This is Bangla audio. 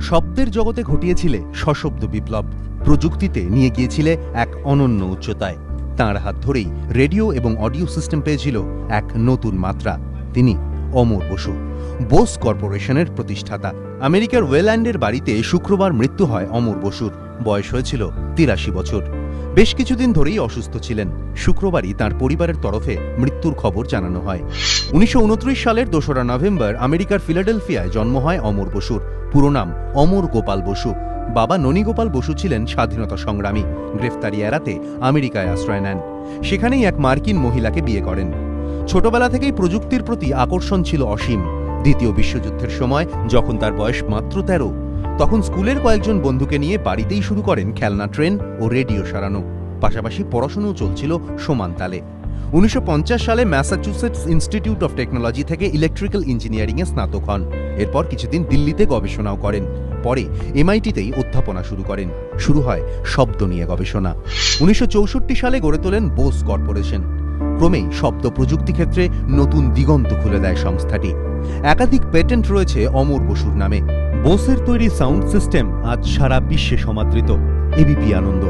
শব্দের জগতে ঘটিয়েছিলে সশব্দ বিপ্লব, প্রযুক্তিতে নিয়ে গিয়েছিলে এক অনন্য উচ্চতায়। তাঁর হাত ধরেই রেডিও এবং অডিও সিস্টেম পেয়েছিল এক নতুন মাত্রা। তিনি অমর বসু, বোস কর্পোরেশনের প্রতিষ্ঠাতা। আমেরিকার ওয়েল্যান্ডের বাড়িতে শুক্রবার মৃত্যু হয় অমর বসুর। বয়স হয়েছিল ৮৩ বছর। বেশ কিছুদিন ধরেই অসুস্থ ছিলেন। শুক্রবারই তাঁর পরিবারের তরফে মৃত্যুর খবর জানানো হয়। ১৯২৯ সালের ২রা নভেম্বর আমেরিকার ফিলাডেলফিয়ায় জন্ম হয় অমর বসুর। পুরো নাম অমর গোপাল বসু। বাবা ননীগোপাল বসু ছিলেন স্বাধীনতা সংগ্রামী। গ্রেফতারি এড়াতে আমেরিকায় আশ্রয় নেন। সেখানেই এক মার্কিন মহিলাকে বিয়ে করেন। ছোটবেলা থেকেই প্রযুক্তির প্রতি আকর্ষণ ছিল অসীম। দ্বিতীয় বিশ্বযুদ্ধের সময় যখন তার বয়স মাত্র ১৩, তখন স্কুলের কয়েকজন বন্ধুকে নিয়ে বাড়িতেই শুরু করেন খেলনা ট্রেন ও রেডিও সারানো। পাশাপাশি পড়াশোনাও চলছিল সমান তালে। ১৯৫০ সালে ম্যাসাচুসেটস ইনস্টিটিউট অফ টেকনোলজি থেকে ইলেকট্রিক্যাল ইঞ্জিনিয়ারিংয়ে স্নাতক হন। এরপর কিছুদিন দিল্লিতে গবেষণাও করেন। পরে এমআইটিতেই অধ্যাপনা শুরু করেন। শুরু হয় শব্দ নিয়ে গবেষণা। ১৯৬৪ সালে গড়ে তোলেন বোস কর্পোরেশন। ক্রমেই শব্দ প্রযুক্তি ক্ষেত্রে নতুন দিগন্ত খুলে দেয় সংস্থাটি। একাধিক পেটেন্ট রয়েছে অমর বসুর নামে। বোসের তৈরি সাউন্ড সিস্টেম আজ সারা বিশ্বে সমাদৃত। এবিপি আনন্দ।